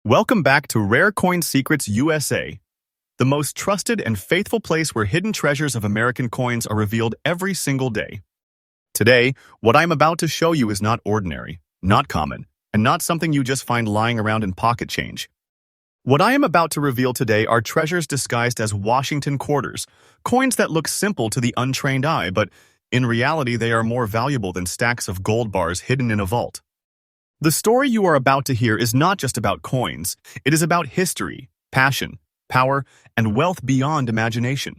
Welcome back to Rare Coin Secrets USA, the most trusted and faithful place where hidden treasures of American coins are revealed every single day. Today, what I'm about to show you is not ordinary, not common, and not something you just find lying around in pocket change. What I am about to reveal today are treasures disguised as Washington quarters, coins that look simple to the untrained eye, but in reality they are more valuable than stacks of gold bars hidden in a vault. The story you are about to hear is not just about coins, it is about history, passion, power, and wealth beyond imagination.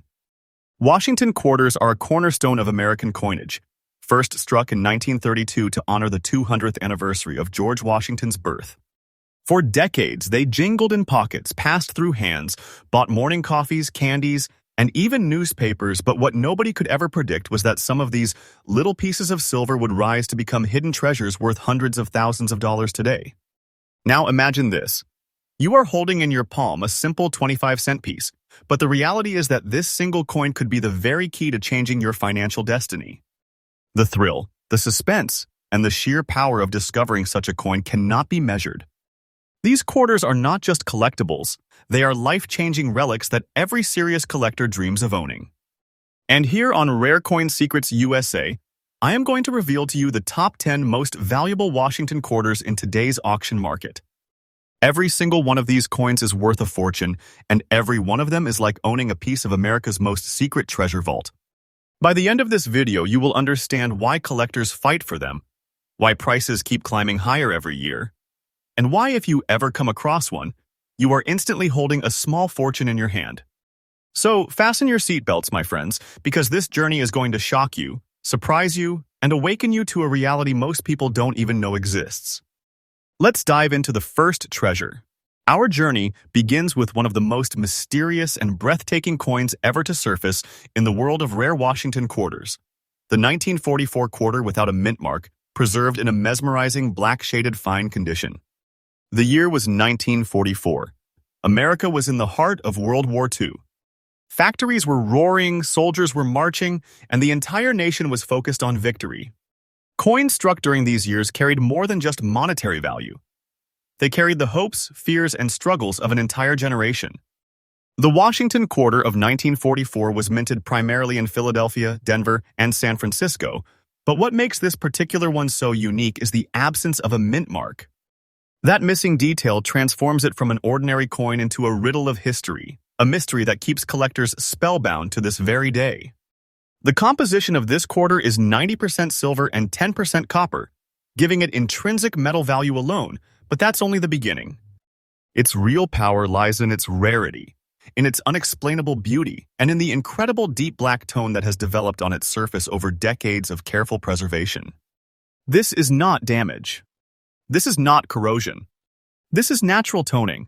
Washington quarters are a cornerstone of American coinage, first struck in 1932 to honor the 200th anniversary of George Washington's birth. For decades, they jingled in pockets, passed through hands, bought morning coffees, candies, and even newspapers, but what nobody could ever predict was that some of these little pieces of silver would rise to become hidden treasures worth hundreds of thousands of dollars today. Now imagine this. You are holding in your palm a simple 25-cent piece, but the reality is that this single coin could be the very key to changing your financial destiny. The thrill, the suspense, and the sheer power of discovering such a coin cannot be measured. These quarters are not just collectibles, they are life-changing relics that every serious collector dreams of owning. And here on Rare Coin Secrets USA, I am going to reveal to you the top 10 most valuable Washington quarters in today's auction market. Every single one of these coins is worth a fortune, and every one of them is like owning a piece of America's most secret treasure vault. By the end of this video, you will understand why collectors fight for them, why prices keep climbing higher every year, and why if you ever come across one, you are instantly holding a small fortune in your hand. So fasten your seatbelts, my friends, because this journey is going to shock you, surprise you, and awaken you to a reality most people don't even know exists. Let's dive into the first treasure. Our journey begins with one of the most mysterious and breathtaking coins ever to surface in the world of rare Washington quarters. The 1944 quarter without a mint mark, preserved in a mesmerizing black-shaded fine condition. The year was 1944. America was in the heart of World War II. Factories were roaring, soldiers were marching, and the entire nation was focused on victory. Coins struck during these years carried more than just monetary value. They carried the hopes, fears, and struggles of an entire generation. The Washington quarter of 1944 was minted primarily in Philadelphia, Denver, and San Francisco, but what makes this particular one so unique is the absence of a mint mark. That missing detail transforms it from an ordinary coin into a riddle of history, a mystery that keeps collectors spellbound to this very day. The composition of this quarter is 90% silver and 10% copper, giving it intrinsic metal value alone, but that's only the beginning. Its real power lies in its rarity, in its unexplainable beauty, and in the incredible deep black tone that has developed on its surface over decades of careful preservation. This is not damage. This is not corrosion. This is natural toning,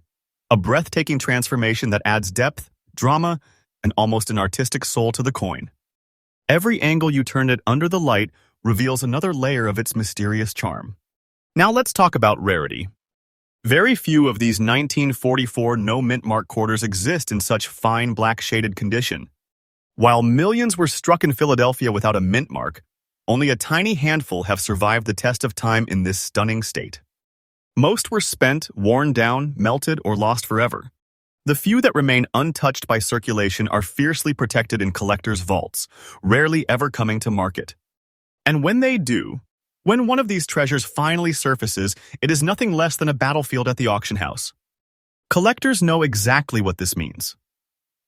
a breathtaking transformation that adds depth, drama, and almost an artistic soul to the coin. Every angle you turn it under the light reveals another layer of its mysterious charm. Now let's talk about rarity. Very few of these 1944 no-mint mark quarters exist in such fine black-shaded condition. While millions were struck in Philadelphia without a mint mark, only a tiny handful have survived the test of time in this stunning state. Most were spent, worn down, melted, or lost forever. The few that remain untouched by circulation are fiercely protected in collectors' vaults, rarely ever coming to market. And when they do, when one of these treasures finally surfaces, it is nothing less than a battlefield at the auction house. Collectors know exactly what this means.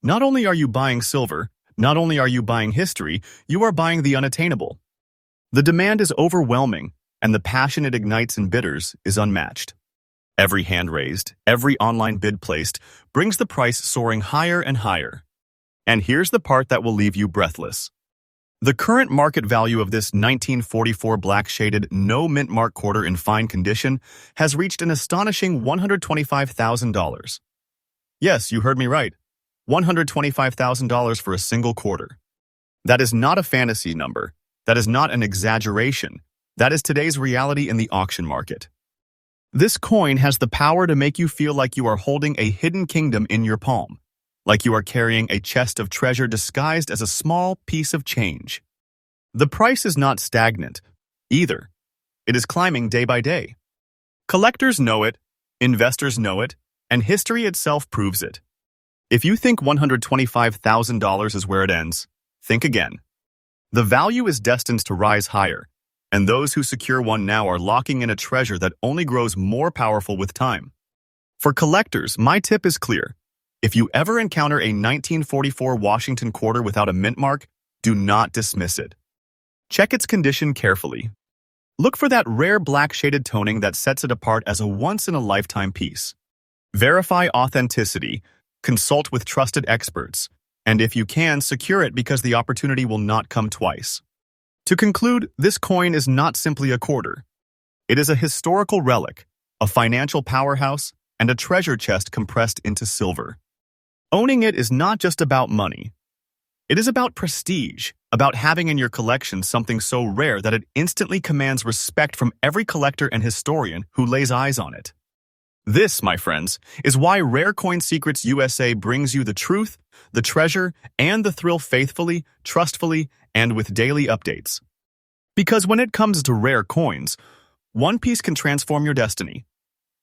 Not only are you buying silver, not only are you buying history, you are buying the unattainable. The demand is overwhelming, and the passion it ignites in bidders is unmatched. Every hand raised, every online bid placed, brings the price soaring higher and higher. And here's the part that will leave you breathless. The current market value of this 1944 black-shaded, no-mint mark quarter in fine condition has reached an astonishing $125,000. Yes, you heard me right. $125,000 for a single quarter. That is not a fantasy number. That is not an exaggeration. That is today's reality in the auction market. This coin has the power to make you feel like you are holding a hidden kingdom in your palm, like you are carrying a chest of treasure disguised as a small piece of change. The price is not stagnant, either. It is climbing day by day. Collectors know it, Investors know it, and history itself proves it. If you think $125,000 is where it ends, think again. The value is destined to rise higher, and those who secure one now are locking in a treasure that only grows more powerful with time. For collectors, my tip is clear. If you ever encounter a 1944 Washington quarter without a mint mark, do not dismiss it. Check its condition carefully. Look for that rare black shaded toning that sets it apart as a once-in-a-lifetime piece. Verify authenticity, consult with trusted experts, and if you can, secure it because the opportunity will not come twice. To conclude, this coin is not simply a quarter. It is a historical relic, a financial powerhouse, and a treasure chest compressed into silver. Owning it is not just about money. It is about prestige, about having in your collection something so rare that it instantly commands respect from every collector and historian who lays eyes on it. This, my friends, is why Rare Coin Secrets USA brings you the truth, the treasure, and the thrill faithfully, trustfully, and with daily updates. Because when it comes to rare coins, one piece can transform your destiny.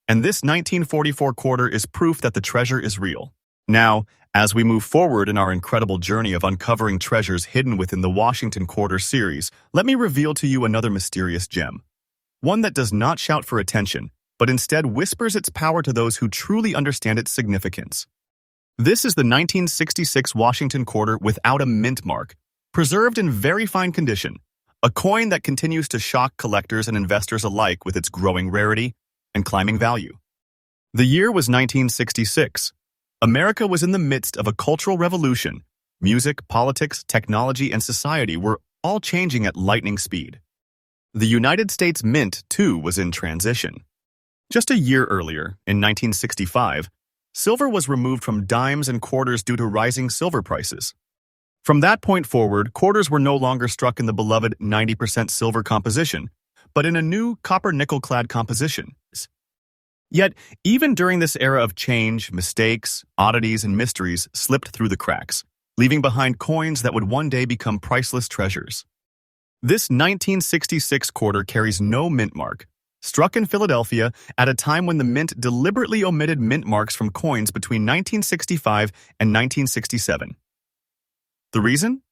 And this 1944 quarter is proof that the treasure is real. Now, as we move forward in our incredible journey of uncovering treasures hidden within the Washington Quarter series, let me reveal to you another mysterious gem. One that does not shout for attention, but instead whispers its power to those who truly understand its significance. This is the 1966 Washington Quarter without a mint mark, preserved in very fine condition, a coin that continues to shock collectors and investors alike with its growing rarity and climbing value. The year was 1966. America was in the midst of a cultural revolution. Music, politics, technology, and society were all changing at lightning speed. The United States Mint, too, was in transition. Just a year earlier, in 1965, silver was removed from dimes and quarters due to rising silver prices. From that point forward, quarters were no longer struck in the beloved 90% silver composition, but in a new copper-nickel-clad composition. Yet, even during this era of change, mistakes, oddities, and mysteries slipped through the cracks, leaving behind coins that would one day become priceless treasures. This 1966 quarter carries no mint mark, struck in Philadelphia at a time when the mint deliberately omitted mint marks from coins between 1965 and 1967. The reason?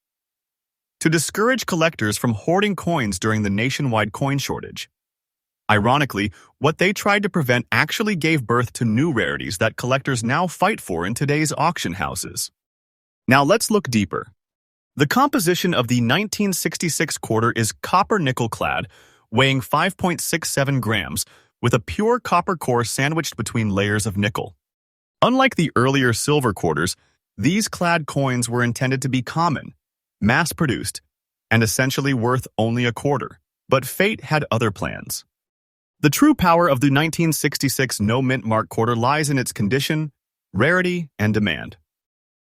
To discourage collectors from hoarding coins during the nationwide coin shortage. Ironically, what they tried to prevent actually gave birth to new rarities that collectors now fight for in today's auction houses. Now let's look deeper. The composition of the 1966 quarter is copper-nickel clad, weighing 5.67 grams, with a pure copper core sandwiched between layers of nickel. Unlike the earlier silver quarters, these clad coins were intended to be common, mass-produced, and essentially worth only a quarter. But fate had other plans. The true power of the 1966 no-mint mark quarter lies in its condition, rarity, and demand.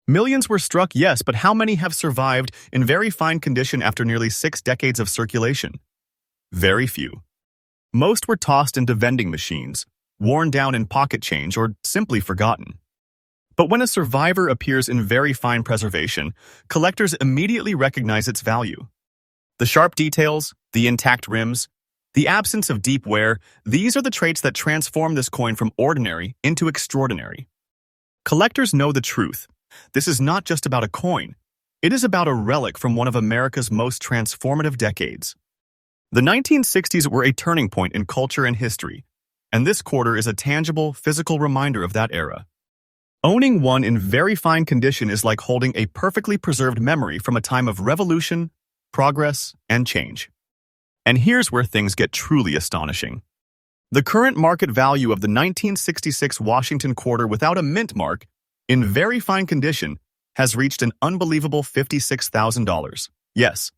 Millions were struck, yes, but how many have survived in very fine condition after nearly 6 decades of circulation? Very few. Most were tossed into vending machines, worn down in pocket change, or simply forgotten. But when a survivor appears in very fine preservation, collectors immediately recognize its value. The sharp details, the intact rims, the absence of deep wear, these are the traits that transform this coin from ordinary into extraordinary. Collectors know the truth. This is not just about a coin. It is about a relic from one of America's most transformative decades. The 1960s were a turning point in culture and history, and this quarter is a tangible, physical reminder of that era. Owning one in very fine condition is like holding a perfectly preserved memory from a time of revolution, progress, and change. And here's where things get truly astonishing. The current market value of the 1966 Washington quarter without a mint mark, in very fine condition, has reached an unbelievable $56,000. Yes,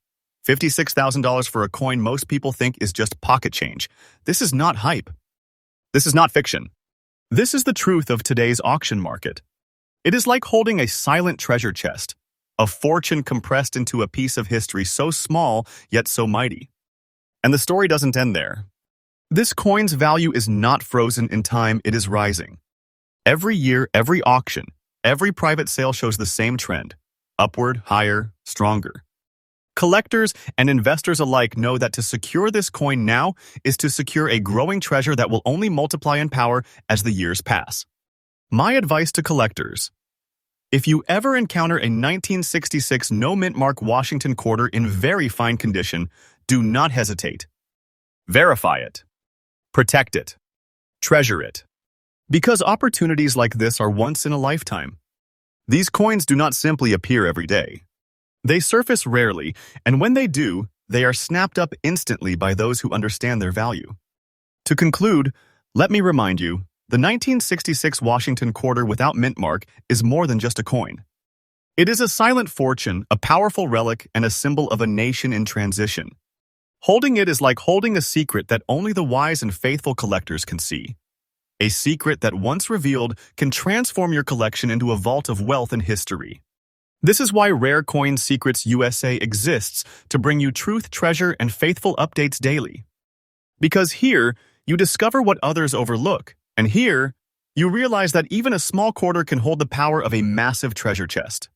$56,000 for a coin most people think is just pocket change. This is not hype. This is not fiction. This is the truth of today's auction market. It is like holding a silent treasure chest, a fortune compressed into a piece of history so small yet so mighty. And the story doesn't end there. This coin's value is not frozen in time, it is rising. Every year, every auction, every private sale shows the same trend: upward, higher, stronger. Collectors and investors alike know that to secure this coin now is to secure a growing treasure that will only multiply in power as the years pass. My advice to collectors: if you ever encounter a 1966 no-mint mark Washington quarter in very fine condition, do not hesitate. Verify it. Protect it. Treasure it. Because opportunities like this are once in a lifetime. These coins do not simply appear every day. They surface rarely, and when they do, they are snapped up instantly by those who understand their value. To conclude, let me remind you, the 1966 Washington quarter without mint mark is more than just a coin. It is a silent fortune, a powerful relic, and a symbol of a nation in transition. Holding it is like holding a secret that only the wise and faithful collectors can see. A secret that, once revealed, can transform your collection into a vault of wealth and history. This is why Rare Coin Secrets USA exists, to bring you truth, treasure, and faithful updates daily. Because here, you discover what others overlook, and here, you realize that even a small quarter can hold the power of a massive treasure chest.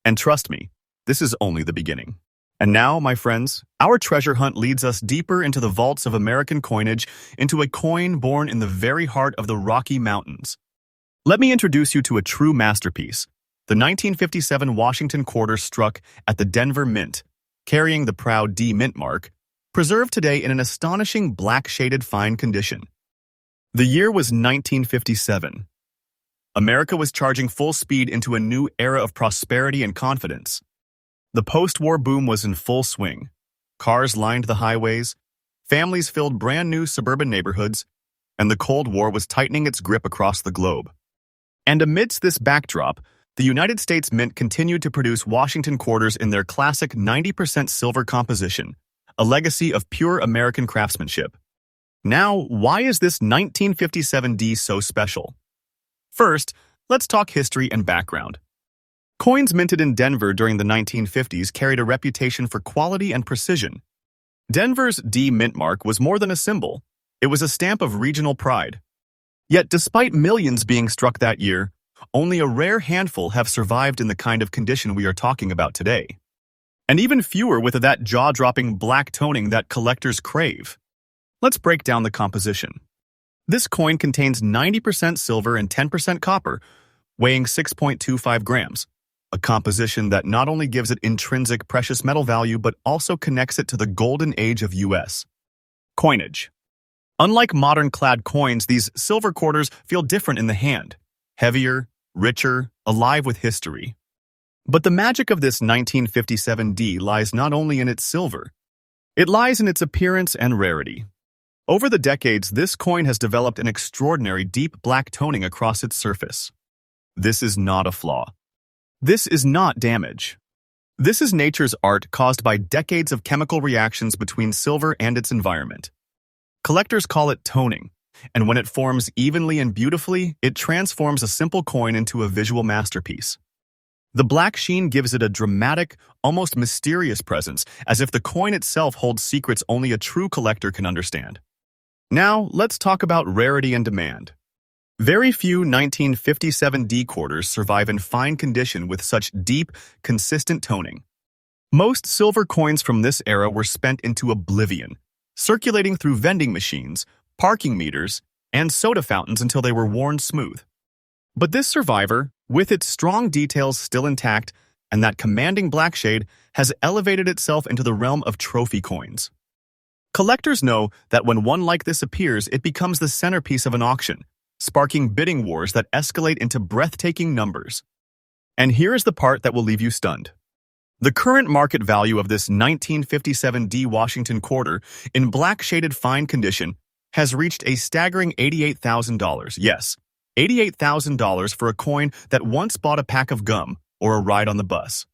And trust me, this is only the beginning. And now, my friends, our treasure hunt leads us deeper into the vaults of American coinage, into a coin born in the very heart of the Rocky Mountains. Let me introduce you to a true masterpiece, the 1957 Washington quarter struck at the Denver Mint, carrying the proud D mint mark, preserved today in an astonishing black-shaded fine condition. The year was 1957. America was charging full speed into a new era of prosperity and confidence. The post-war boom was in full swing. Cars lined the highways, families filled brand-new suburban neighborhoods, and the Cold War was tightening its grip across the globe. And amidst this backdrop, the United States Mint continued to produce Washington quarters in their classic 90% silver composition, a legacy of pure American craftsmanship. Now, why is this 1957 D so special? First, let's talk history and background. Coins minted in Denver during the 1950s carried a reputation for quality and precision. Denver's D mint mark was more than a symbol. It was a stamp of regional pride. Yet despite millions being struck that year, only a rare handful have survived in the kind of condition we are talking about today. And even fewer with that jaw-dropping black toning that collectors crave. Let's break down the composition. This coin contains 90% silver and 10% copper, weighing 6.25 grams, a composition that not only gives it intrinsic precious metal value but also connects it to the golden age of U.S. coinage. Unlike modern clad coins, these silver quarters feel different in the hand. Heavier, richer, alive with history. But the magic of this 1957 D lies not only in its silver. It lies in its appearance and rarity. Over the decades, this coin has developed an extraordinary deep black toning across its surface. This is not a flaw. This is not damage. This is nature's art caused by decades of chemical reactions between silver and its environment. Collectors call it toning. And when it forms evenly and beautifully, it transforms a simple coin into a visual masterpiece. The black sheen gives it a dramatic, almost mysterious presence, as if the coin itself holds secrets only a true collector can understand. Now, let's talk about rarity and demand. Very few 1957 D quarters survive in fine condition with such deep, consistent toning. Most silver coins from this era were spent into oblivion, circulating through vending machines, parking meters, and soda fountains until they were worn smooth. But this survivor, with its strong details still intact and that commanding black shade, has elevated itself into the realm of trophy coins. Collectors know that when one like this appears, it becomes the centerpiece of an auction, sparking bidding wars that escalate into breathtaking numbers. And here is the part that will leave you stunned. The current market value of this 1957 D Washington quarter in black-shaded fine condition has reached a staggering $88,000. Yes, $88,000 for a coin that once bought a pack of gum or a ride on the bus.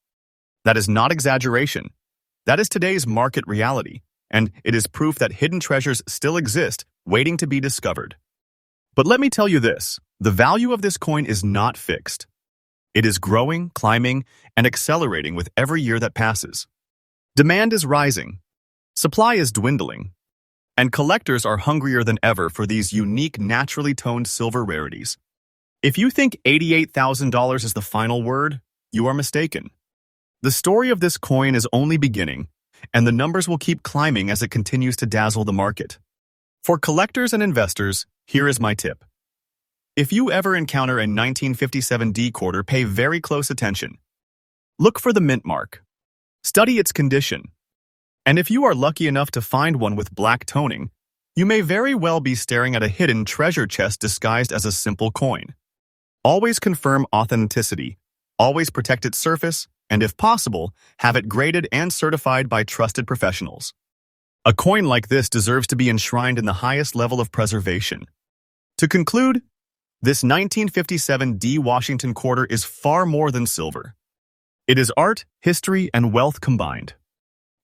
That is not exaggeration. That is today's market reality, and it is proof that hidden treasures still exist, waiting to be discovered. But let me tell you this, the value of this coin is not fixed. It is growing, climbing, and accelerating with every year that passes. Demand is rising. Supply is dwindling. And collectors are hungrier than ever for these unique, naturally toned silver rarities. If you think $88,000 is the final word, you are mistaken. The story of this coin is only beginning, and the numbers will keep climbing as it continues to dazzle the market. For collectors and investors, here is my tip. If you ever encounter a 1957 D quarter, pay very close attention. Look for the mint mark. Study its condition. And if you are lucky enough to find one with black toning, you may very well be staring at a hidden treasure chest disguised as a simple coin. Always confirm authenticity, always protect its surface, and if possible, have it graded and certified by trusted professionals. A coin like this deserves to be enshrined in the highest level of preservation. To conclude, this 1957 D Washington quarter is far more than silver. It is art, history, and wealth combined.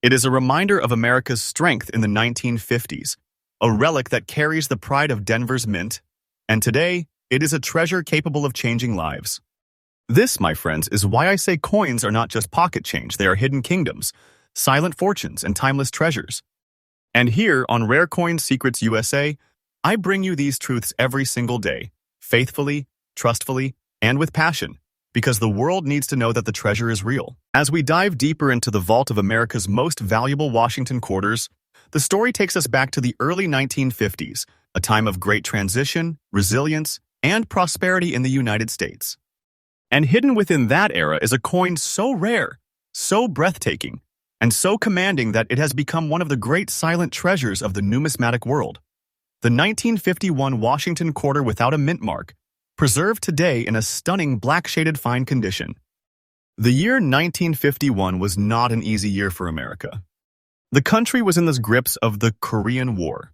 It is a reminder of America's strength in the 1950s, a relic that carries the pride of Denver's mint, and today, it is a treasure capable of changing lives. This, my friends, is why I say coins are not just pocket change, they are hidden kingdoms, silent fortunes, and timeless treasures. And here on Rare Coin Secrets USA, I bring you these truths every single day, faithfully, trustfully, and with passion, because the world needs to know that the treasure is real. As we dive deeper into the vault of America's most valuable Washington quarters, the story takes us back to the early 1950s, a time of great transition, resilience, and prosperity in the United States. And hidden within that era is a coin so rare, so breathtaking, and so commanding that it has become one of the great silent treasures of the numismatic world. The 1951 Washington quarter without a mint mark, preserved today in a stunning black-shaded fine condition. The year 1951 was not an easy year for America. The country was in the grips of the Korean War.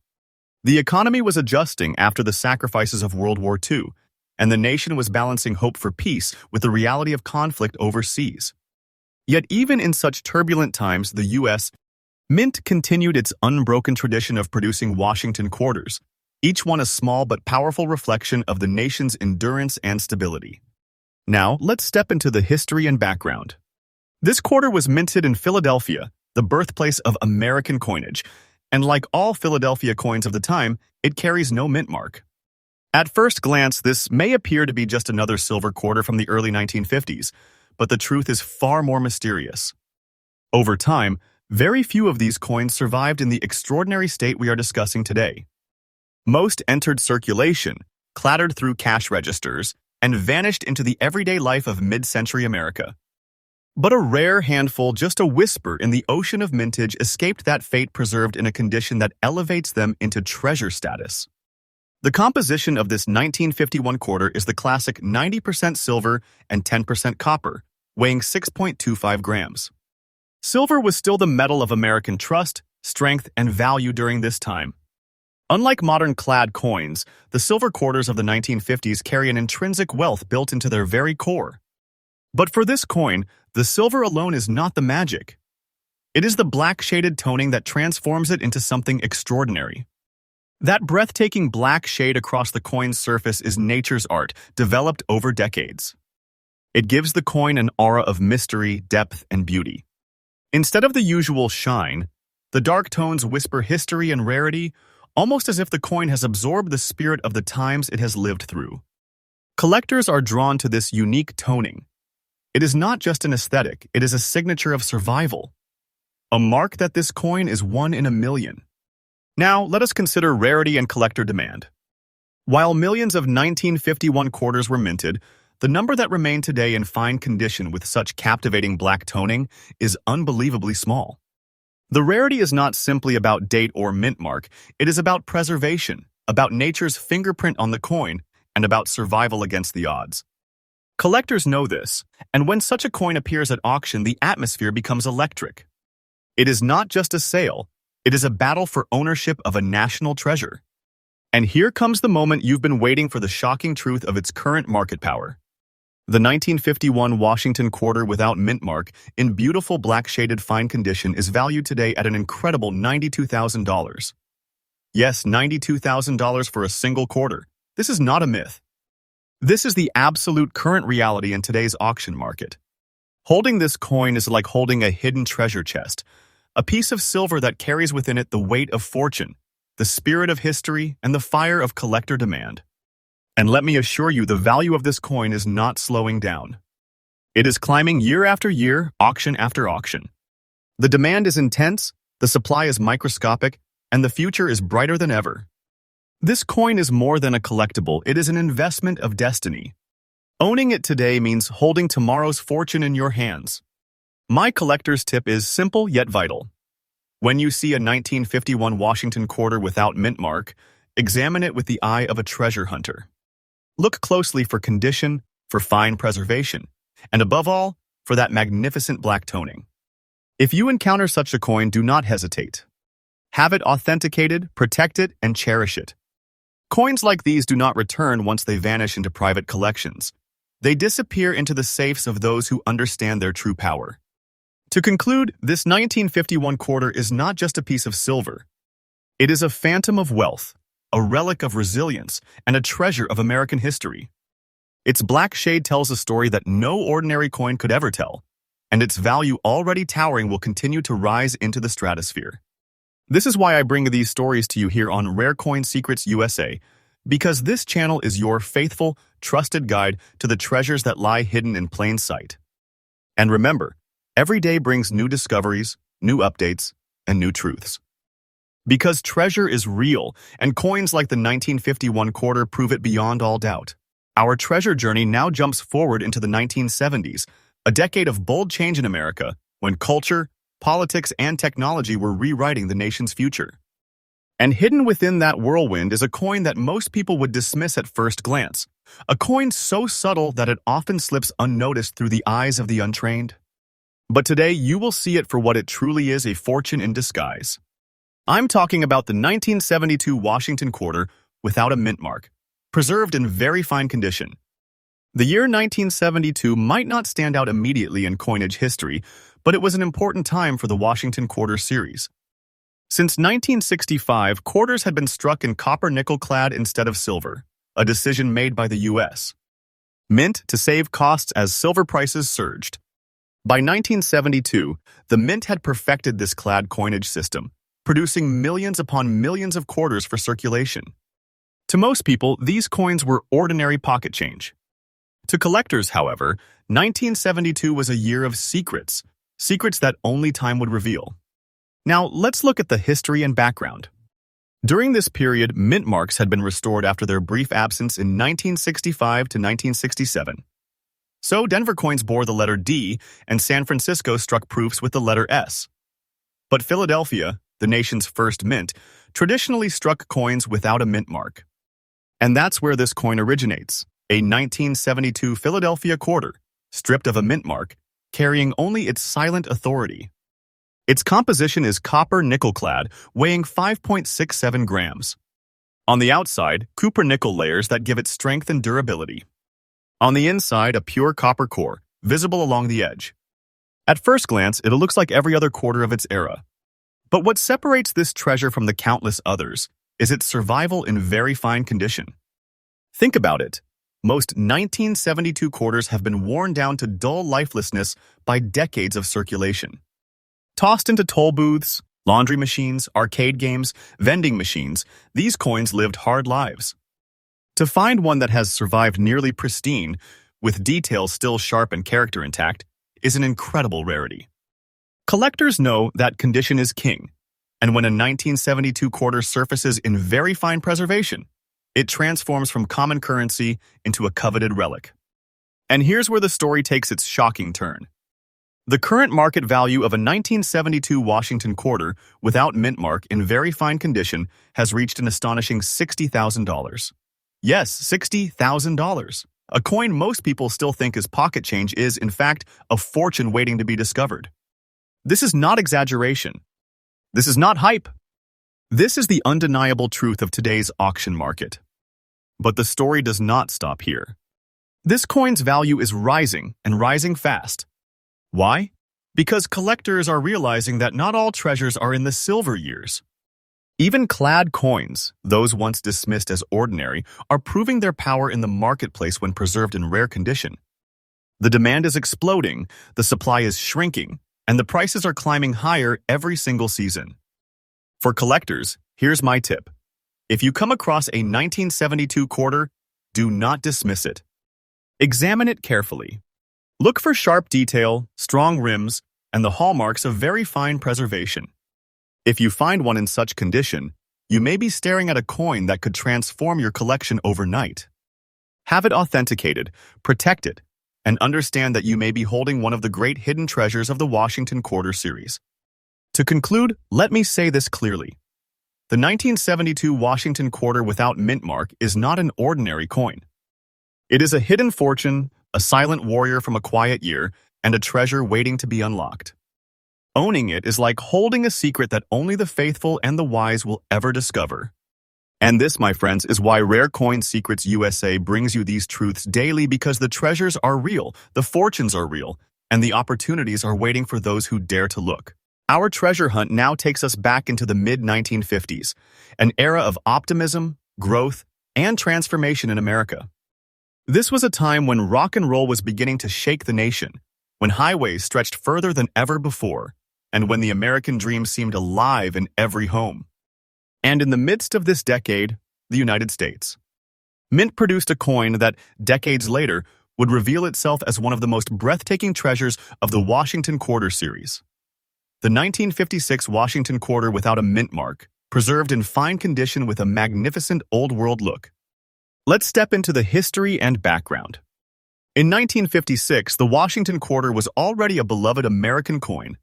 The economy was adjusting after the sacrifices of World War II, and the nation was balancing hope for peace with the reality of conflict overseas. Yet even in such turbulent times, the U.S. Mint continued its unbroken tradition of producing Washington quarters, each one a small but powerful reflection of the nation's endurance and stability. Now, let's step into the history and background. This quarter was minted in Philadelphia, the birthplace of American coinage, and like all Philadelphia coins of the time, it carries no mint mark. At first glance, this may appear to be just another silver quarter from the early 1950s, but the truth is far more mysterious. Over time, very few of these coins survived in the extraordinary state we are discussing today. Most entered circulation, clattered through cash registers, and vanished into the everyday life of mid-century America. But a rare handful, just a whisper in the ocean of mintage, escaped that fate, preserved in a condition that elevates them into treasure status. The composition of this 1951 quarter is the classic 90% silver and 10% copper, weighing 6.25 grams. Silver was still the metal of American trust, strength, and value during this time. Unlike modern clad coins, the silver quarters of the 1950s carry an intrinsic wealth built into their very core. But for this coin, the silver alone is not the magic. It is the black-shaded toning that transforms it into something extraordinary. That breathtaking black shade across the coin's surface is nature's art, developed over decades. It gives the coin an aura of mystery, depth, and beauty. Instead of the usual shine, the dark tones whisper history and rarity, almost as if the coin has absorbed the spirit of the times it has lived through. Collectors are drawn to this unique toning. It is not just an aesthetic, it is a signature of survival. A mark that this coin is one in a million. Now, let us consider rarity and collector demand. While millions of 1951 quarters were minted, the number that remain today in fine condition with such captivating black toning is unbelievably small. The rarity is not simply about date or mint mark, it is about preservation, about nature's fingerprint on the coin, and about survival against the odds. Collectors know this, and when such a coin appears at auction, the atmosphere becomes electric. It is not just a sale, it is a battle for ownership of a national treasure. And here comes the moment you've been waiting for, the shocking truth of its current market power. The 1951 Washington quarter without mint mark, in beautiful black-shaded fine condition, is valued today at an incredible $92,000. Yes, $92,000 for a single quarter. This is not a myth. This is the absolute current reality in today's auction market. Holding this coin is like holding a hidden treasure chest, a piece of silver that carries within it the weight of fortune, the spirit of history, and the fire of collector demand. And let me assure you, the value of this coin is not slowing down. It is climbing year after year, auction after auction. The demand is intense, the supply is microscopic, and the future is brighter than ever. This coin is more than a collectible, it is an investment of destiny. Owning it today means holding tomorrow's fortune in your hands. My collector's tip is simple yet vital. When you see a 1951 Washington quarter without mint mark, examine it with the eye of a treasure hunter. Look closely for condition, for fine preservation, and above all, for that magnificent black toning. If you encounter such a coin, do not hesitate. Have it authenticated, protect it, and cherish it. Coins like these do not return once they vanish into private collections. They disappear into the safes of those who understand their true power. To conclude, this 1951 quarter is not just a piece of silver. It is a phantom of wealth, a relic of resilience, and a treasure of American history. Its black shade tells a story that no ordinary coin could ever tell, and its value already towering will continue to rise into the stratosphere. This is why I bring these stories to you here on Rare Coin Secrets USA, because this channel is your faithful, trusted guide to the treasures that lie hidden in plain sight. And remember, every day brings new discoveries, new updates, and new truths. Because treasure is real, and coins like the 1951 quarter prove it beyond all doubt. Our treasure journey now jumps forward into the 1970s, a decade of bold change in America, when culture, politics, and technology were rewriting the nation's future. And hidden within that whirlwind is a coin that most people would dismiss at first glance, a coin so subtle that it often slips unnoticed through the eyes of the untrained. But today, you will see it for what it truly is, a fortune in disguise. I'm talking about the 1972 Washington quarter without a mint mark, preserved in very fine condition. The year 1972 might not stand out immediately in coinage history, but it was an important time for the Washington quarter series. Since 1965, quarters had been struck in copper-nickel clad instead of silver, a decision made by the U.S. Mint to save costs as silver prices surged. By 1972, the Mint had perfected this clad coinage system, producing millions upon millions of quarters for circulation. To most people, these coins were ordinary pocket change. To collectors, however, 1972 was a year of secrets, secrets that only time would reveal. Now, let's look at the history and background. During this period, mint marks had been restored after their brief absence in 1965 to 1967. So, Denver coins bore the letter D, and San Francisco struck proofs with the letter S. But Philadelphia, the nation's first mint, traditionally struck coins without a mint mark. And that's where this coin originates, a 1972 Philadelphia quarter, stripped of a mint mark, carrying only its silent authority. Its composition is copper-nickel clad, weighing 5.67 grams. On the outside, copper-nickel layers that give it strength and durability. On the inside, a pure copper core, visible along the edge. At first glance, it looks like every other quarter of its era. But what separates this treasure from the countless others is its survival in very fine condition. Think about it. Most 1972 quarters have been worn down to dull lifelessness by decades of circulation. Tossed into toll booths, laundry machines, arcade games, vending machines, these coins lived hard lives. To find one that has survived nearly pristine, with details still sharp and character intact, is an incredible rarity. Collectors know that condition is king, and when a 1972 quarter surfaces in very fine preservation, it transforms from common currency into a coveted relic. And here's where the story takes its shocking turn. The current market value of a 1972 Washington quarter without mint mark in very fine condition has reached an astonishing $60,000. Yes, $60,000. A coin most people still think is pocket change is, in fact, a fortune waiting to be discovered. This is not exaggeration. This is not hype. This is the undeniable truth of today's auction market. But the story does not stop here. This coin's value is rising and rising fast. Why? Because collectors are realizing that not all treasures are in the silver years. Even clad coins, those once dismissed as ordinary, are proving their power in the marketplace when preserved in rare condition. The demand is exploding, the supply is shrinking, and the prices are climbing higher every single season. For collectors, here's my tip. If you come across a 1972 quarter, do not dismiss it. Examine it carefully. Look for sharp detail, strong rims, and the hallmarks of very fine preservation. If you find one in such condition, you may be staring at a coin that could transform your collection overnight. Have it authenticated, protected, and understand that you may be holding one of the great hidden treasures of the Washington Quarter series. To conclude, let me say this clearly. The 1972 Washington Quarter without mint mark is not an ordinary coin. It is a hidden fortune, a silent warrior from a quiet year, and a treasure waiting to be unlocked. Owning it is like holding a secret that only the faithful and the wise will ever discover. And this, my friends, is why Rare Coin Secrets USA brings you these truths daily, because the treasures are real, the fortunes are real, and the opportunities are waiting for those who dare to look. Our treasure hunt now takes us back into the mid-1950s, an era of optimism, growth, and transformation in America. This was a time when rock and roll was beginning to shake the nation, when highways stretched further than ever before, and when the American dream seemed alive in every home. And in the midst of this decade, the United States. Mint produced a coin that, decades later, would reveal itself as one of the most breathtaking treasures of the Washington Quarter series. The 1956 Washington Quarter without a mint mark, preserved in fine condition with a magnificent old-world look. Let's step into the history and background. In 1956, the Washington Quarter was already a beloved American coin.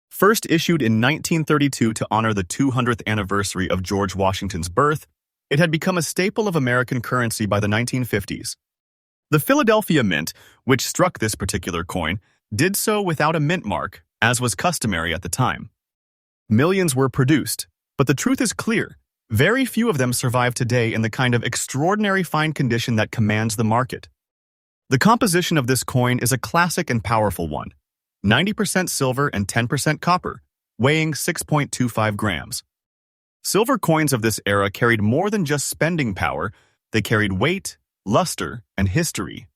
First issued in 1932 to honor the 200th anniversary of George Washington's birth, it had become a staple of American currency by the 1950s. The Philadelphia Mint, which struck this particular coin, did so without a mint mark, as was customary at the time. Millions were produced, but the truth is clear. Very few of them survive today in the kind of extraordinary fine condition that commands the market. The composition of this coin is a classic and powerful one. 90% silver and 10% copper, weighing 6.25 grams. Silver coins of this era carried more than just spending power, they carried weight, luster, and history.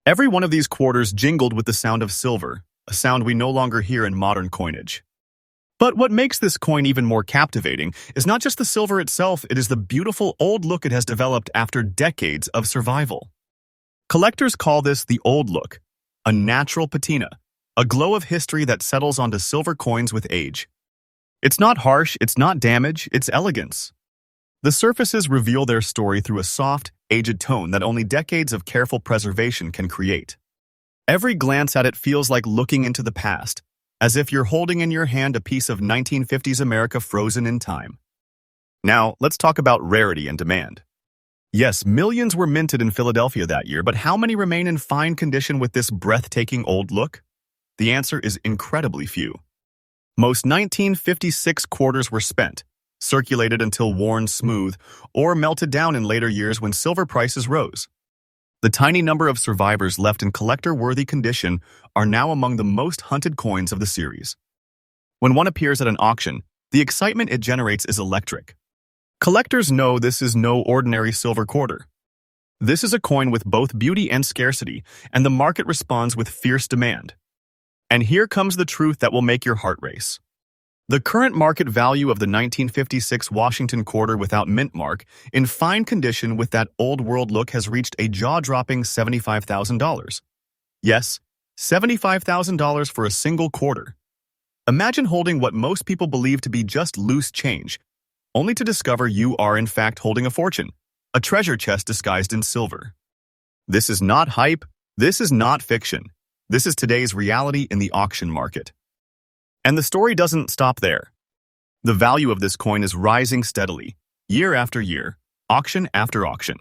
Every one of these quarters jingled with the sound of silver, a sound we no longer hear in modern coinage. But what makes this coin even more captivating is not just the silver itself, it is the beautiful old look it has developed after decades of survival. Collectors call this the old look, a natural patina, a glow of history that settles onto silver coins with age. It's not harsh, it's not damage, it's elegance. The surfaces reveal their story through a soft, aged tone that only decades of careful preservation can create. Every glance at it feels like looking into the past, as if you're holding in your hand a piece of 1950s America frozen in time. Now, let's talk about rarity and demand. Yes, millions were minted in Philadelphia that year, but how many remain in fine condition with this breathtaking old look? The answer is incredibly few. Most 1956 quarters were spent, circulated until worn smooth, or melted down in later years when silver prices rose. The tiny number of survivors left in collector-worthy condition are now among the most hunted coins of the series. When one appears at an auction, the excitement it generates is electric. Collectors know this is no ordinary silver quarter. This is a coin with both beauty and scarcity, and the market responds with fierce demand. And here comes the truth that will make your heart race. The current market value of the 1956 Washington Quarter without mint mark, in fine condition with that old-world look, has reached a jaw-dropping $75,000. Yes, $75,000 for a single quarter. Imagine holding what most people believe to be just loose change, only to discover you are in fact holding a fortune, a treasure chest disguised in silver. This is not hype, this is not fiction. This is today's reality in the auction market. And the story doesn't stop there. The value of this coin is rising steadily, year after year, auction after auction.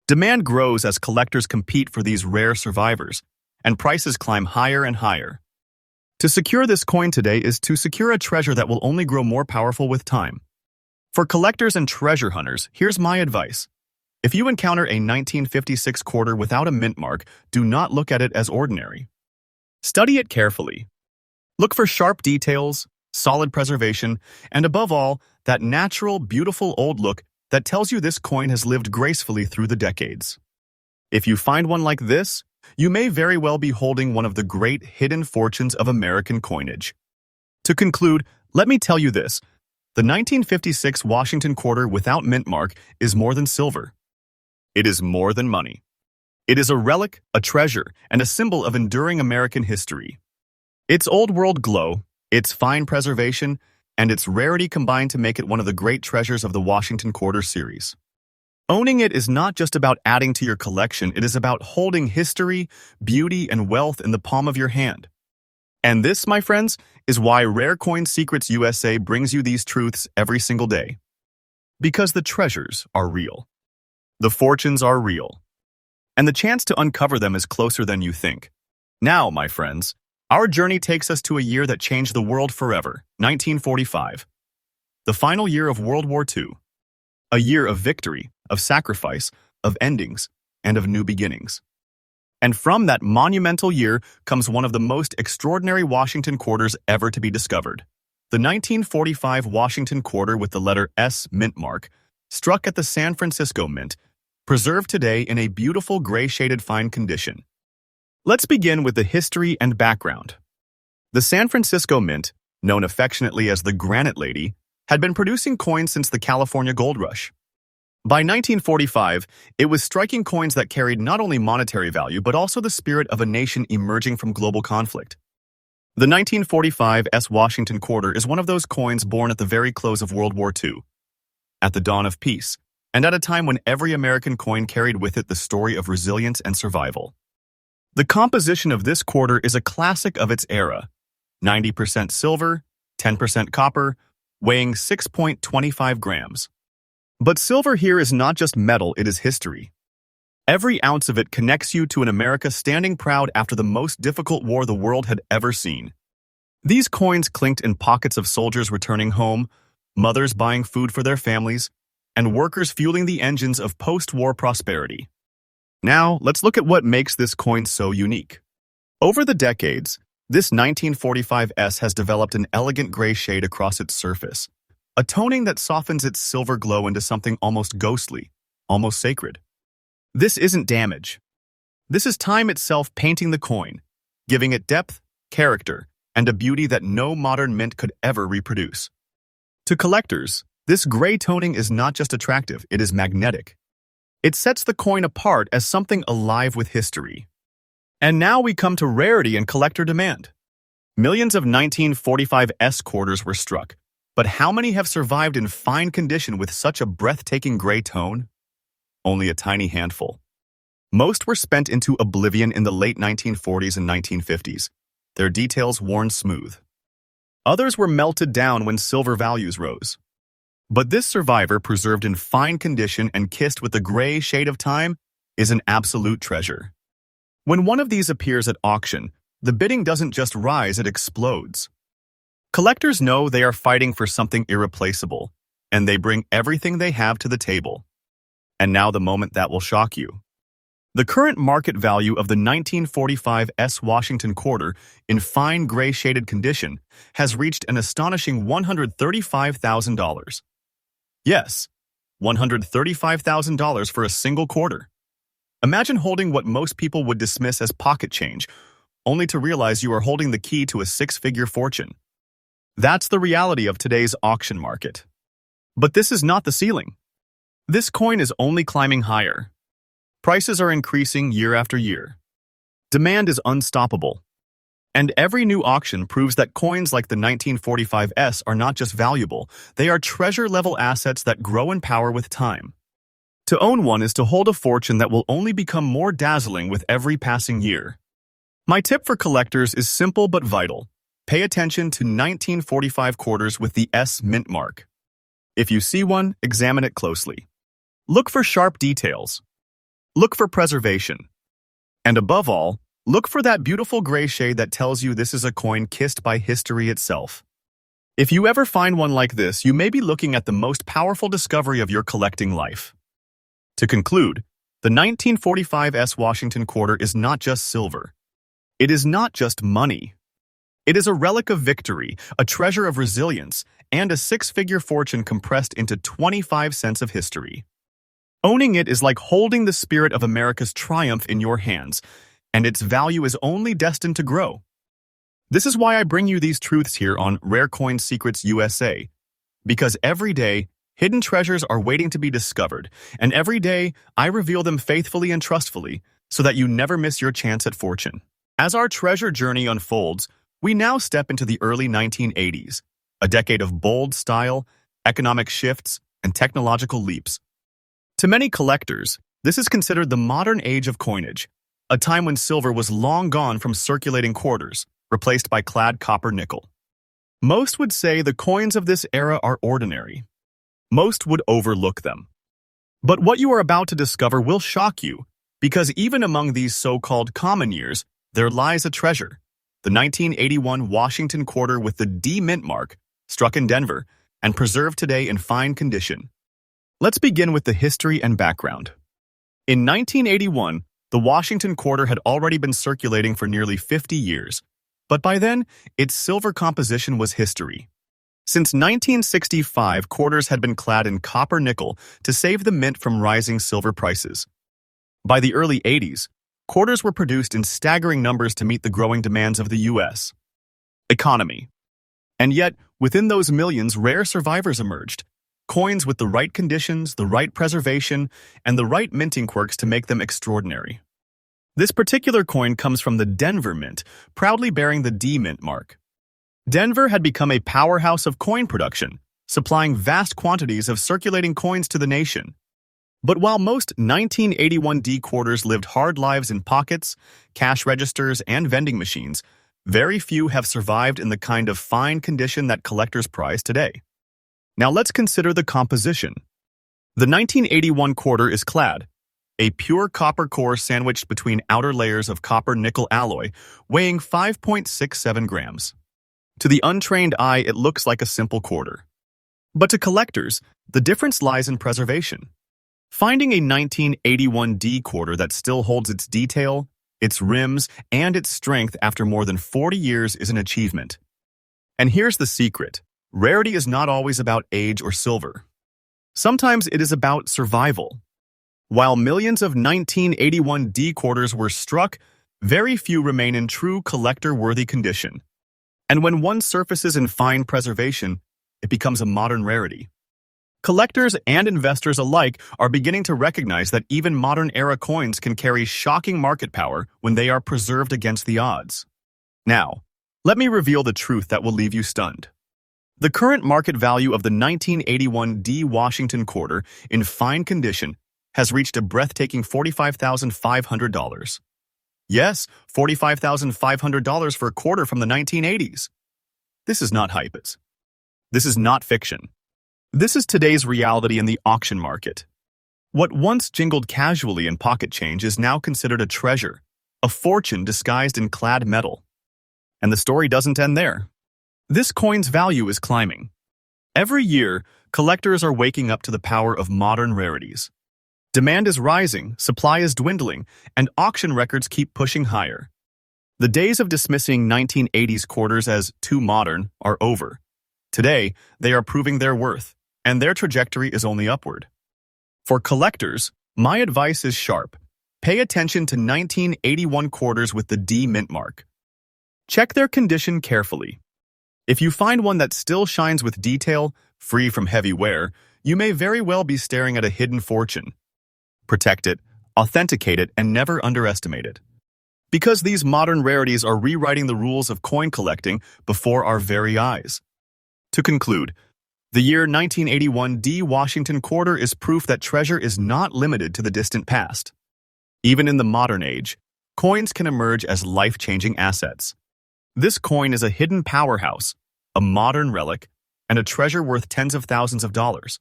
Demand grows as collectors compete for these rare survivors, and prices climb higher and higher. To secure this coin today is to secure a treasure that will only grow more powerful with time. For collectors and treasure hunters, here's my advice. If you encounter a 1956 quarter without a mint mark, do not look at it as ordinary. Study it carefully. Look for sharp details, solid preservation, and above all, that natural, beautiful old look that tells you this coin has lived gracefully through the decades. If you find one like this, you may very well be holding one of the great hidden fortunes of American coinage. To conclude, let me tell you this. The 1956 Washington Quarter without mint mark is more than silver. It is more than money. It is a relic, a treasure, and a symbol of enduring American history. Its old-world glow, its fine preservation, and its rarity combine to make it one of the great treasures of the Washington Quarter series. Owning it is not just about adding to your collection, it is about holding history, beauty, and wealth in the palm of your hand. And this, my friends, is why Rare Coin Secrets USA brings you these truths every single day. Because the treasures are real. The fortunes are real. And the chance to uncover them is closer than you think. Now, my friends, our journey takes us to a year that changed the world forever, 1945. The final year of World War II. A year of victory, of sacrifice, of endings, and of new beginnings. And from that monumental year comes one of the most extraordinary Washington quarters ever to be discovered. The 1945 Washington quarter with the letter S mint mark, struck at the San Francisco Mint, preserved today in a beautiful gray-shaded fine condition. Let's begin with the history and background. The San Francisco Mint, known affectionately as the Granite Lady, had been producing coins since the California Gold Rush. By 1945, it was striking coins that carried not only monetary value but also the spirit of a nation emerging from global conflict. The 1945 S. Washington Quarter is one of those coins born at the very close of World War II, at the dawn of peace, and at a time when every American coin carried with it the story of resilience and survival. The composition of this quarter is a classic of its era, 90% silver, 10% copper, weighing 6.25 grams. But silver here is not just metal, it is history. Every ounce of it connects you to an America standing proud after the most difficult war the world had ever seen. These coins clinked in pockets of soldiers returning home, mothers buying food for their families, and workers fueling the engines of post-war prosperity. Now, let's look at what makes this coin so unique. Over the decades, this 1945 S has developed an elegant gray shade across its surface, a toning that softens its silver glow into something almost ghostly, almost sacred. This isn't damage. This is time itself painting the coin, giving it depth, character, and a beauty that no modern mint could ever reproduce. To collectors, this gray toning is not just attractive, it is magnetic. It sets the coin apart as something alive with history. And now we come to rarity and collector demand. Millions of 1945 S quarters were struck, but how many have survived in fine condition with such a breathtaking gray tone? Only a tiny handful. Most were spent into oblivion in the late 1940s and 1950s, their details worn smooth. Others were melted down when silver values rose. But this survivor, preserved in fine condition and kissed with the gray shade of time, is an absolute treasure. When one of these appears at auction, the bidding doesn't just rise, it explodes. Collectors know they are fighting for something irreplaceable, and they bring everything they have to the table. And now the moment that will shock you. The current market value of the 1945 S. Washington Quarter in fine gray-shaded condition has reached an astonishing $135,000. Yes, $135,000 for a single quarter. Imagine holding what most people would dismiss as pocket change, only to realize you are holding the key to a six-figure fortune. That's the reality of today's auction market. But this is not the ceiling. This coin is only climbing higher. Prices are increasing year after year. Demand is unstoppable. And every new auction proves that coins like the 1945 S are not just valuable, they are treasure-level assets that grow in power with time. To own one is to hold a fortune that will only become more dazzling with every passing year. My tip for collectors is simple but vital. Pay attention to 1945 quarters with the S mint mark. If you see one, examine it closely. Look for sharp details. Look for preservation. And above all, look for that beautiful gray shade that tells you this is a coin kissed by history itself. If you ever find one like this, you may be looking at the most powerful discovery of your collecting life. To conclude, the 1945 S. Washington Quarter is not just silver. It is not just money. It is a relic of victory, a treasure of resilience, and a six-figure fortune compressed into 25 cents of history. Owning it is like holding the spirit of America's triumph in your hands, and its value is only destined to grow. This is why I bring you these truths here on Rare Coin Secrets USA, because every day, hidden treasures are waiting to be discovered, and every day, I reveal them faithfully and trustfully, so that you never miss your chance at fortune. As our treasure journey unfolds, we now step into the early 1980s, a decade of bold style, economic shifts, and technological leaps. To many collectors, this is considered the modern age of coinage, a time when silver was long gone from circulating quarters, replaced by clad copper nickel. Most would say the coins of this era are ordinary. Most would overlook them. But what you are about to discover will shock you, because even among these so-called common years, there lies a treasure. The 1981 Washington quarter with the D mint mark, struck in Denver, and preserved today in fine condition. Let's begin with the history and background. In 1981, the Washington quarter had already been circulating for nearly 50 years, but by then, its silver composition was history. Since 1965, quarters had been clad in copper nickel to save the mint from rising silver prices. By the early 80s, quarters were produced in staggering numbers to meet the growing demands of the U.S. economy. And yet, within those millions, rare survivors emerged. Coins with the right conditions, the right preservation, and the right minting quirks to make them extraordinary. This particular coin comes from the Denver Mint, proudly bearing the D mint mark. Denver had become a powerhouse of coin production, supplying vast quantities of circulating coins to the nation. But while most 1981 D quarters lived hard lives in pockets, cash registers, and vending machines, very few have survived in the kind of fine condition that collectors prize today. Now let's consider the composition. The 1981 quarter is clad, a pure copper core sandwiched between outer layers of copper-nickel alloy, weighing 5.67 grams. To the untrained eye, it looks like a simple quarter. But to collectors, the difference lies in preservation. Finding a 1981 D quarter that still holds its detail, its rims, and its strength after more than 40 years is an achievement. And here's the secret. Rarity is not always about age or silver. Sometimes it is about survival. While millions of 1981 D quarters were struck, very few remain in true collector-worthy condition. And when one surfaces in fine preservation, it becomes a modern rarity. Collectors and investors alike are beginning to recognize that even modern-era coins can carry shocking market power when they are preserved against the odds. Now, let me reveal the truth that will leave you stunned. The current market value of the 1981 D Washington quarter in fine condition has reached a breathtaking $45,500. Yes, $45,500 for a quarter from the 1980s. This is not hype. This is not fiction. This is today's reality in the auction market. What once jingled casually in pocket change is now considered a treasure, a fortune disguised in clad metal. And the story doesn't end there. This coin's value is climbing. Every year, collectors are waking up to the power of modern rarities. Demand is rising, supply is dwindling, and auction records keep pushing higher. The days of dismissing 1980s quarters as too modern are over. Today, they are proving their worth, and their trajectory is only upward. For collectors, my advice is sharp. Pay attention to 1981 quarters with the D mint mark. Check their condition carefully. If you find one that still shines with detail, free from heavy wear, you may very well be staring at a hidden fortune. Protect it, authenticate it, and never underestimate it. Because these modern rarities are rewriting the rules of coin collecting before our very eyes. To conclude, the year 1981 D Washington quarter is proof that treasure is not limited to the distant past. Even in the modern age, coins can emerge as life-changing assets. This coin is a hidden powerhouse, a modern relic, and a treasure worth tens of thousands of dollars.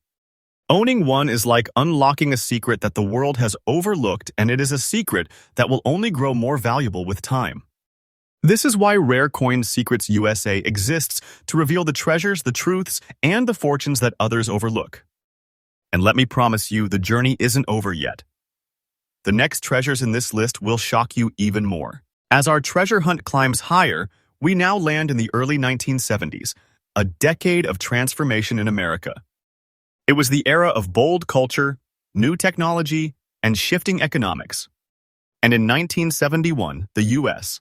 Owning one is like unlocking a secret that the world has overlooked, and it is a secret that will only grow more valuable with time. This is why Rare Coin Secrets USA exists, to reveal the treasures, the truths, and the fortunes that others overlook. And let me promise you, the journey isn't over yet. The next treasures in this list will shock you even more. As our treasure hunt climbs higher, we now land in the early 1970s, a decade of transformation in America. It was the era of bold culture, new technology, and shifting economics. And in 1971, the U.S.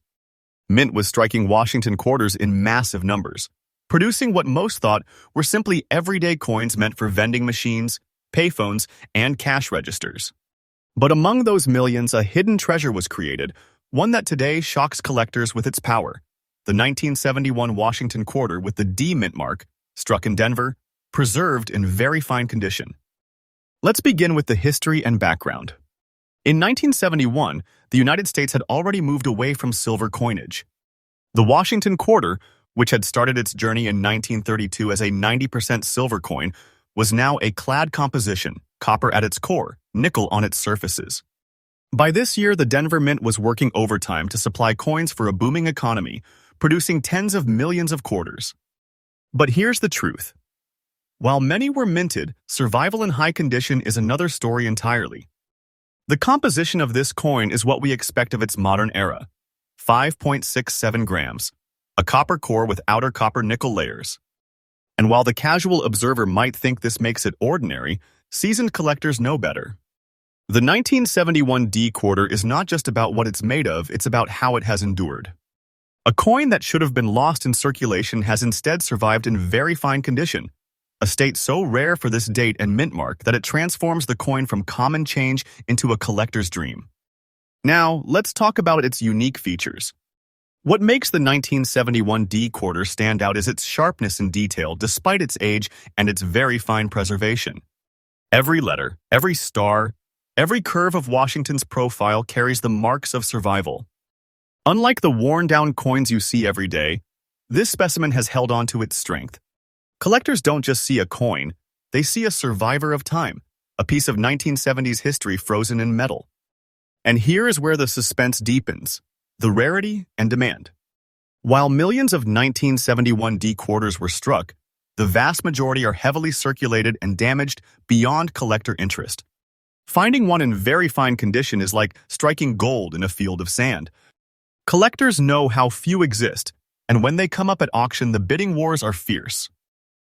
Mint was striking Washington quarters in massive numbers, producing what most thought were simply everyday coins meant for vending machines, payphones, and cash registers. But among those millions, a hidden treasure was created, one that today shocks collectors with its power. The 1971 Washington quarter with the D mint mark, struck in Denver, preserved in very fine condition. Let's begin with the history and background. In 1971, the United States had already moved away from silver coinage. The Washington quarter, which had started its journey in 1932 as a 90% silver coin, was now a clad composition, copper at its core, nickel on its surfaces. By this year, the Denver Mint was working overtime to supply coins for a booming economy, producing tens of millions of quarters. But here's the truth. While many were minted, survival in high condition is another story entirely. The composition of this coin is what we expect of its modern era. 5.67 grams, a copper core with outer copper nickel layers. And while the casual observer might think this makes it ordinary, seasoned collectors know better. The 1971 D quarter is not just about what it's made of, it's about how it has endured. A coin that should have been lost in circulation has instead survived in very fine condition, a state so rare for this date and mint mark that it transforms the coin from common change into a collector's dream. Now, let's talk about its unique features. What makes the 1971 D quarter stand out is its sharpness and detail despite its age and its very fine preservation. Every letter, every star, every curve of Washington's profile carries the marks of survival. Unlike the worn-down coins you see every day, this specimen has held on to its strength. Collectors don't just see a coin, they see a survivor of time, a piece of 1970s history frozen in metal. And here is where the suspense deepens. The rarity and demand. While millions of 1971 D quarters were struck, the vast majority are heavily circulated and damaged beyond collector interest. Finding one in very fine condition is like striking gold in a field of sand. Collectors know how few exist, and when they come up at auction, the bidding wars are fierce.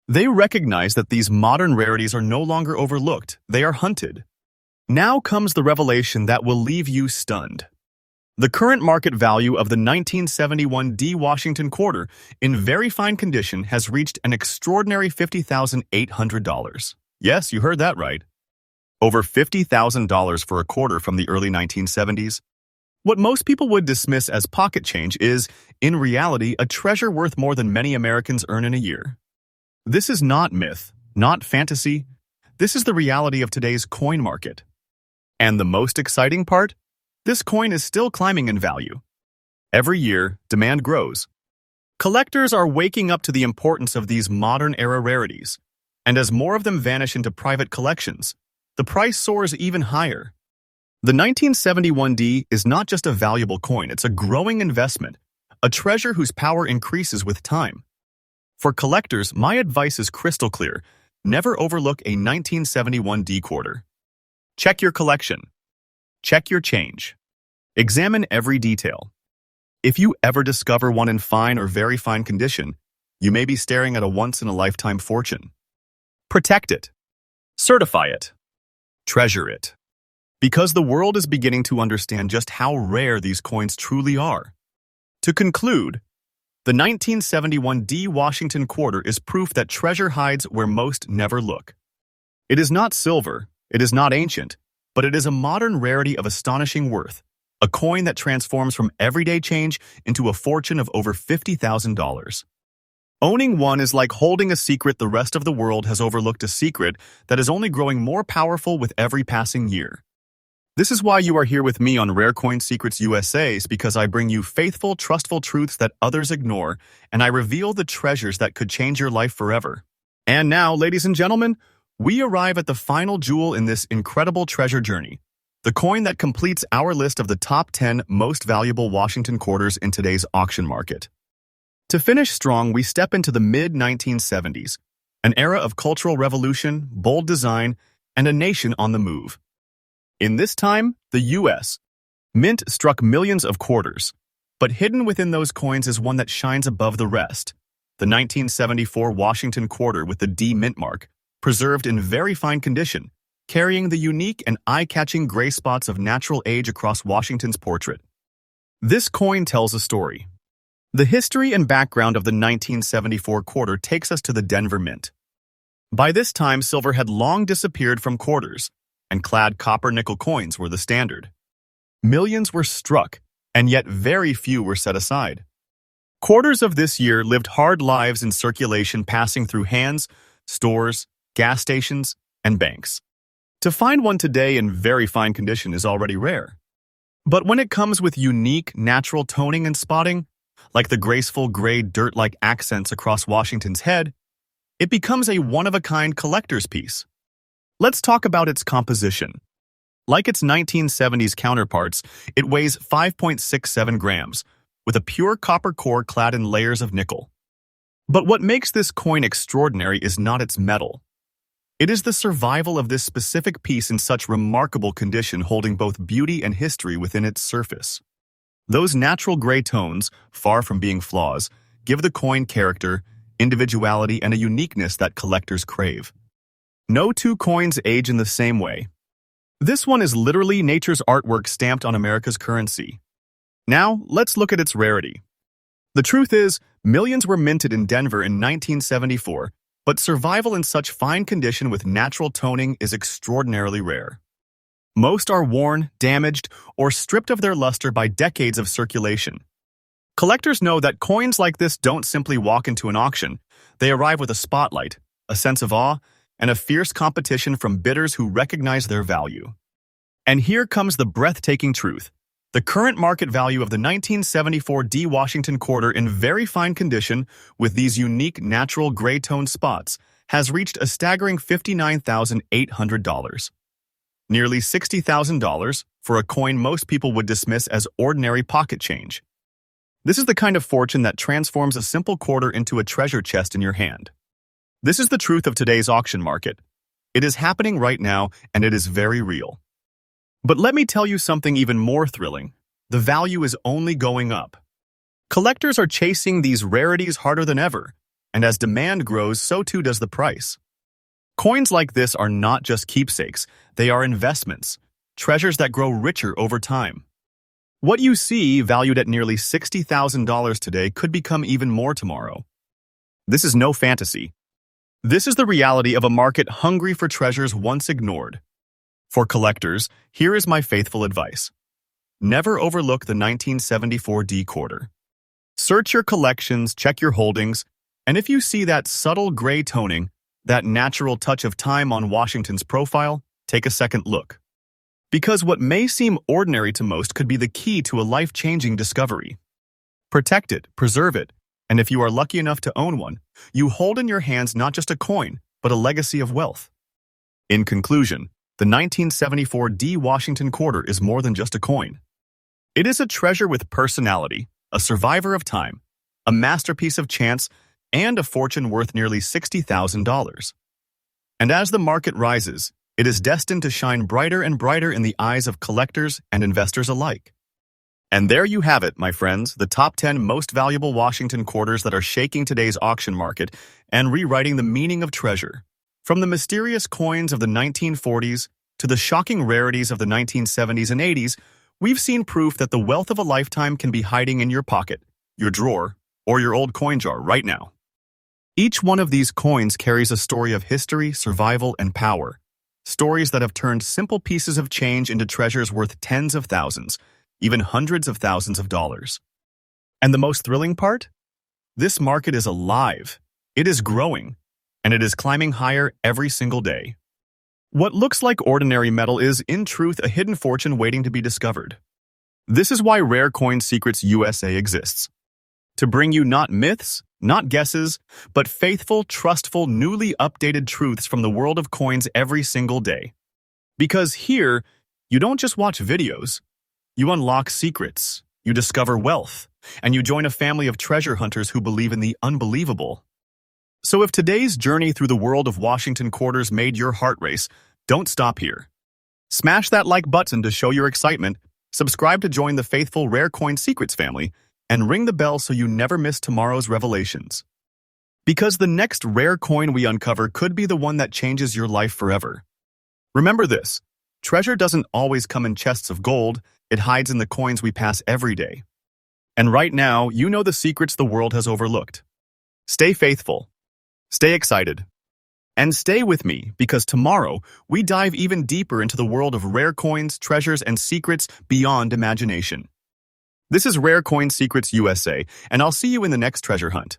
They recognize that these modern rarities are no longer overlooked, they are hunted. Now comes the revelation that will leave you stunned. The current market value of the 1971 D Washington quarter in very fine condition has reached an extraordinary $50,800. Yes, you heard that right. Over $50,000 for a quarter from the early 1970s. What most people would dismiss as pocket change is, in reality, a treasure worth more than many Americans earn in a year. This is not myth, not fantasy. This is the reality of today's coin market. And the most exciting part? This coin is still climbing in value. Every year, demand grows. Collectors are waking up to the importance of these modern-era rarities, and as more of them vanish into private collections, the price soars even higher. The 1971 D is not just a valuable coin, it's a growing investment, a treasure whose power increases with time. For collectors, my advice is crystal clear. Never overlook a 1971 D quarter. Check your collection. Check your change. Examine every detail. If you ever discover one in fine or very fine condition, you may be staring at a once-in-a-lifetime fortune. Protect it. Certify it. Treasure it. Because the world is beginning to understand just how rare these coins truly are. To conclude, the 1971 D Washington quarter is proof that treasure hides where most never look. It is not silver, it is not ancient, but it is a modern rarity of astonishing worth, a coin that transforms from everyday change into a fortune of over $50,000. Owning one is like holding a secret the rest of the world has overlooked, a secret that is only growing more powerful with every passing year. This is why you are here with me on Rare Coin Secrets USA's, because I bring you faithful, trustful truths that others ignore, and I reveal the treasures that could change your life forever. And now, ladies and gentlemen, we arrive at the final jewel in this incredible treasure journey, the coin that completes our list of the top 10 most valuable Washington quarters in today's auction market. To finish strong, we step into the mid-1970s, an era of cultural revolution, bold design, and a nation on the move. In this time, the U.S. Mint struck millions of quarters, but hidden within those coins is one that shines above the rest, the 1974 Washington quarter with the D mint mark, preserved in very fine condition, carrying the unique and eye-catching gray spots of natural age across Washington's portrait. This coin tells a story. The history and background of the 1974 quarter takes us to the Denver Mint. By this time, silver had long disappeared from quarters, and clad copper-nickel coins were the standard. Millions were struck, and yet very few were set aside. Quarters of this year lived hard lives in circulation, passing through hands, stores, gas stations, and banks. To find one today in very fine condition is already rare. But when it comes with unique, natural toning and spotting, like the graceful gray dirt-like accents across Washington's head, it becomes a one-of-a-kind collector's piece. Let's talk about its composition. Like its 1970s counterparts, it weighs 5.67 grams, with a pure copper core clad in layers of nickel. But what makes this coin extraordinary is not its metal. It is the survival of this specific piece in such remarkable condition, holding both beauty and history within its surface. Those natural gray tones, far from being flaws, give the coin character, individuality, and a uniqueness that collectors crave. No two coins age in the same way. This one is literally nature's artwork stamped on America's currency. Now, let's look at its rarity. The truth is, millions were minted in Denver in 1974, but survival in such fine condition with natural toning is extraordinarily rare. Most are worn, damaged, or stripped of their luster by decades of circulation. Collectors know that coins like this don't simply walk into an auction. They arrive with a spotlight, a sense of awe, and a fierce competition from bidders who recognize their value. And here comes the breathtaking truth. The current market value of the 1974 D Washington quarter in very fine condition with these unique natural gray tone spots has reached a staggering $59,800. Nearly $60,000 for a coin most people would dismiss as ordinary pocket change. This is the kind of fortune that transforms a simple quarter into a treasure chest in your hand. This is the truth of today's auction market. It is happening right now, and it is very real. But let me tell you something even more thrilling. The value is only going up. Collectors are chasing these rarities harder than ever, and as demand grows, so too does the price. Coins like this are not just keepsakes, they are investments, treasures that grow richer over time. What you see, valued at nearly $60,000 today, could become even more tomorrow. This is no fantasy. This is the reality of a market hungry for treasures once ignored. For collectors, here is my faithful advice. Never overlook the 1974 D quarter. Search your collections, check your holdings, and if you see that subtle gray toning, that natural touch of time on Washington's profile, take a second look. Because what may seem ordinary to most could be the key to a life-changing discovery. Protect it, preserve it, and if you are lucky enough to own one, you hold in your hands not just a coin, but a legacy of wealth. In conclusion, the 1974 D Washington quarter is more than just a coin. It is a treasure with personality, a survivor of time, a masterpiece of chance, and a fortune worth nearly $60,000. And as the market rises, it is destined to shine brighter and brighter in the eyes of collectors and investors alike. And there you have it, my friends, the top 10 most valuable Washington quarters that are shaking today's auction market and rewriting the meaning of treasure. From the mysterious coins of the 1940s to the shocking rarities of the 1970s and 80s, we've seen proof that the wealth of a lifetime can be hiding in your pocket, your drawer, or your old coin jar right now. Each one of these coins carries a story of history, survival, and power. Stories that have turned simple pieces of change into treasures worth tens of thousands, even hundreds of thousands of dollars. And the most thrilling part? This market is alive. It is growing, and it is climbing higher every single day. What looks like ordinary metal is, in truth, a hidden fortune waiting to be discovered. This is why Rare Coin Secrets USA exists. To bring you not myths, not guesses, but faithful, trustful, newly updated truths from the world of coins every single day. Because here, you don't just watch videos. You unlock secrets, you discover wealth, and you join a family of treasure hunters who believe in the unbelievable. So if today's journey through the world of Washington quarters made your heart race, don't stop here. Smash that like button to show your excitement, subscribe to join the faithful Rare Coin Secrets family, and ring the bell so you never miss tomorrow's revelations. Because the next rare coin we uncover could be the one that changes your life forever. Remember this, treasure doesn't always come in chests of gold, it hides in the coins we pass every day. And right now, you know the secrets the world has overlooked. Stay faithful. Stay excited. And stay with me, because tomorrow we dive even deeper into the world of rare coins, treasures, and secrets beyond imagination. This is Rare Coin Secrets USA, and I'll see you in the next treasure hunt.